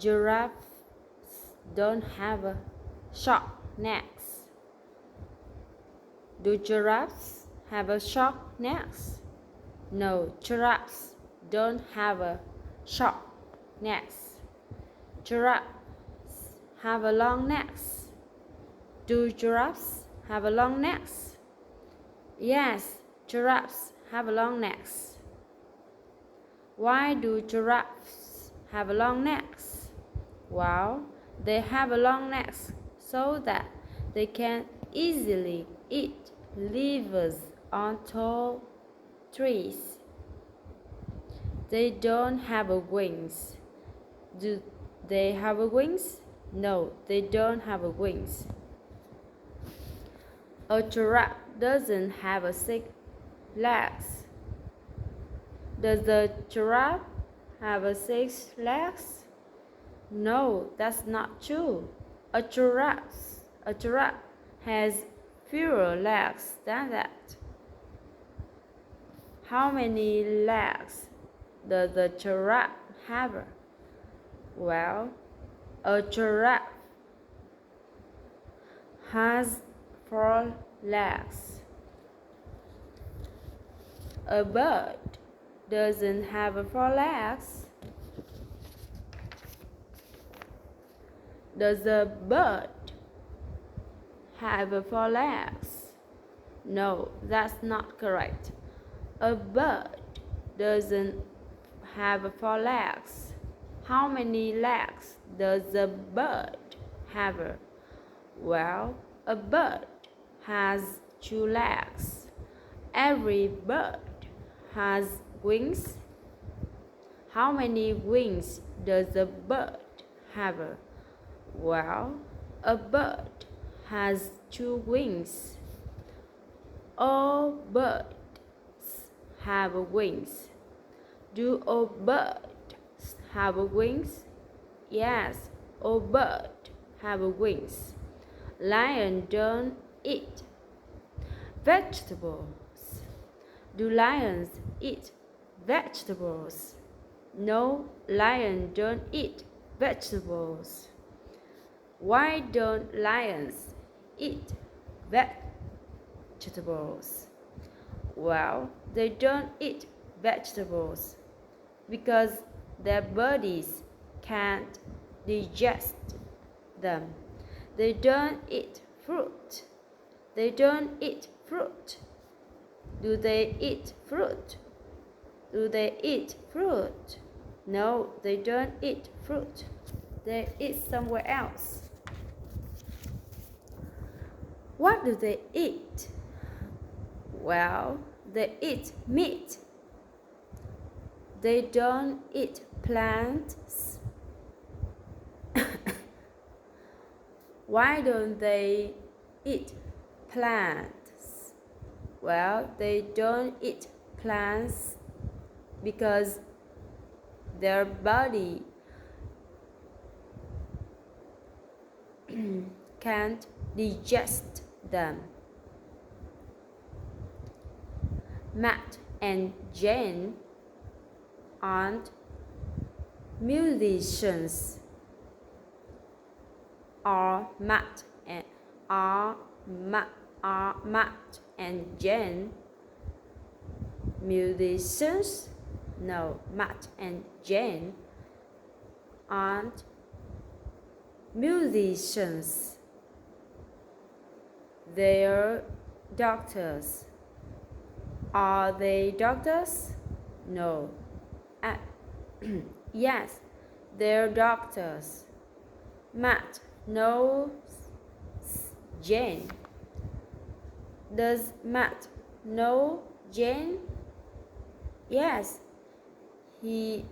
Giraffes don't have short necks. Do giraffes have a short necks? No, giraffes don't have a short necks. Giraffes have a long necks. Do giraffes have a long necks? Yes, giraffes have a long necks. Why do giraffes have a long necks? Well, they have a long necks so that they can easily eat leaves on tall trees. They don't have wings. Do they have wings? No, they don't have wings. A giraffe doesn't have 6 legs. Does the giraffe have 6 legs? No, that's not true. A giraffe has fewer legs than that. How many legs does a giraffe have? Well, a giraffe has 4 legs. A bird doesn't have 4 legs. Does a bird have 4 legs? No, that's not correct. A bird doesn't have 4 legs. How many legs does a bird have? Well, a bird has 2 legs. Every bird has wings. How many wings does a bird have? Well, a bird has 2 wings. All birds have wings. Do all birds have wings? Yes, all birds have wings. Lions don't eat vegetables. Do lions eat vegetables? No, lions don't eat vegetables. Why don't lions eat vegetables? Well, they don't eat vegetables because their bodies can't digest them. They don't eat fruit. They don't eat fruit. Do they eat fruit? Do they eat fruit? No, they don't eat fruit. They eat somewhere else. What do they eat? Well, they eat meat. They don't eat plants. Why don't they eat plants? Well, they don't eat plants because their body can't digest them. Matt and Jane aren't musicians. Are Matt and Jane musicians? No, Matt and Jane aren't musicians. They're doctors. Are they doctors? No. Yes, they're doctors. Matt knows Jane. Does Matt know Jane? Yes, he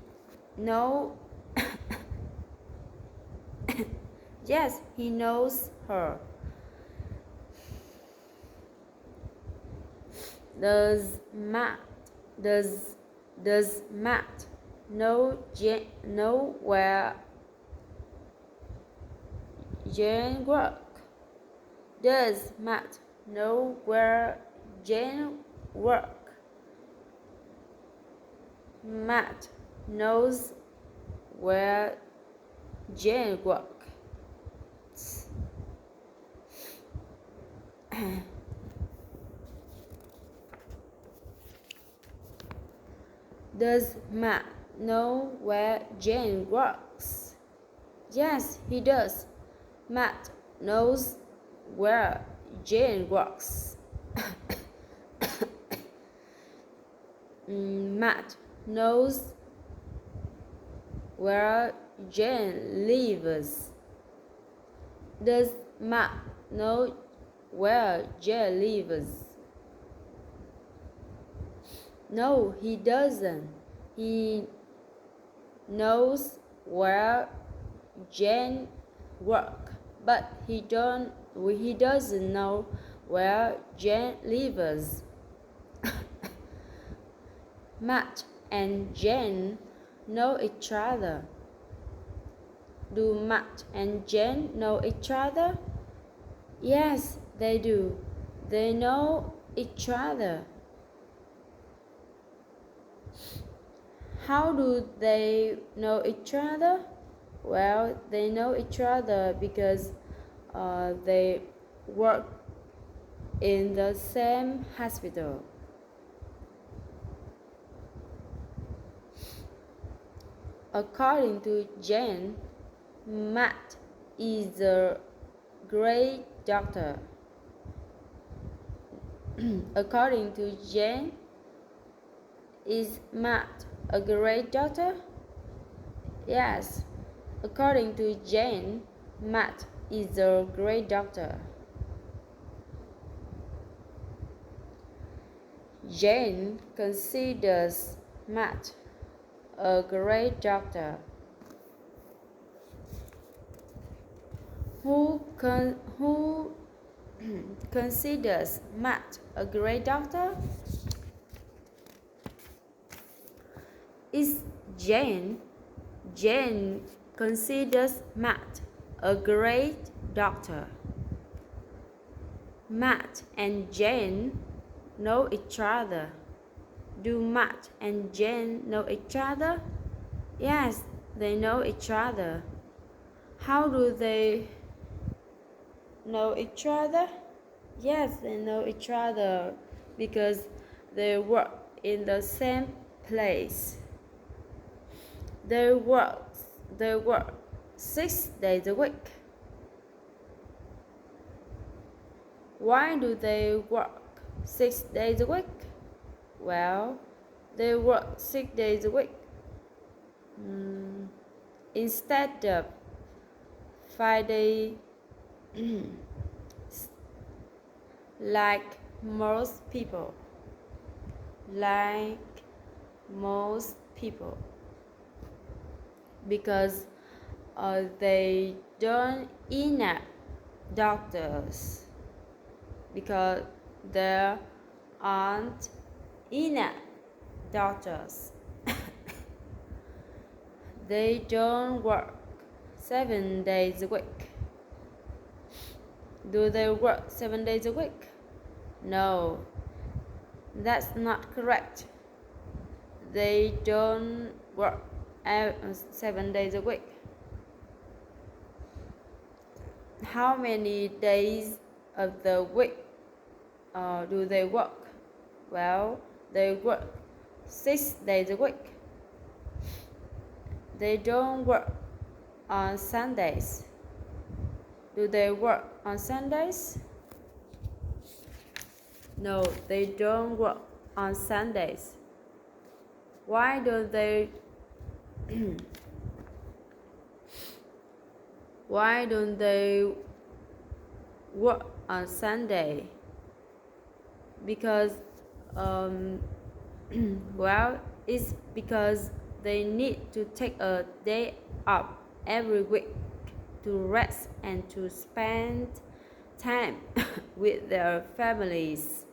know. Yes, he knows her. Does Matt know where Jane works? Does Matt know where Jane works? Matt knows where Jane works. Does Matt know where Jane works? Yes, he does. Matt knows where Jane works. Matt knows where Jane lives. Does Matt know where Jane lives? No, he doesn't. He knows where Jane works, but he doesn't know where Jane lives. Matt and Jane know each other. Do Matt and Jane know each other? Yes, they do. They know each other. How do they know each other? Well, they know each other because they work in the same hospital. According to Jane, Matt is a great doctor. According to Jane, is Matt a great doctor? Yes. According to Jane, Matt is a great doctor. Jane considers Matt a great doctor. Who considers Matt a great doctor? It's Jane. Jane considers Matt a great doctor. Matt and Jane know each other. Do Matt and Jane know each other? Yes, they know each other. How do they know each other? Yes, they know each other because they work in the same place. They work 6 days a week. Why do they work 6 days a week? Well, they work 6 days a week instead of 5 days like most people. Because they don't enough doctors, because there aren't enough doctors. They don't work 7 days a week. Do they work 7 days a week? No, that's not correct. They don't work 7 days a week. How many days of the week do they work? Well, they work 6 days a week. They don't work on Sundays. Do they work on Sundays? No, they don't work on Sundays. Why don't they Why don't they work on Sunday? Because well, it's because they need to take a day off every week to rest and to spend time with their families.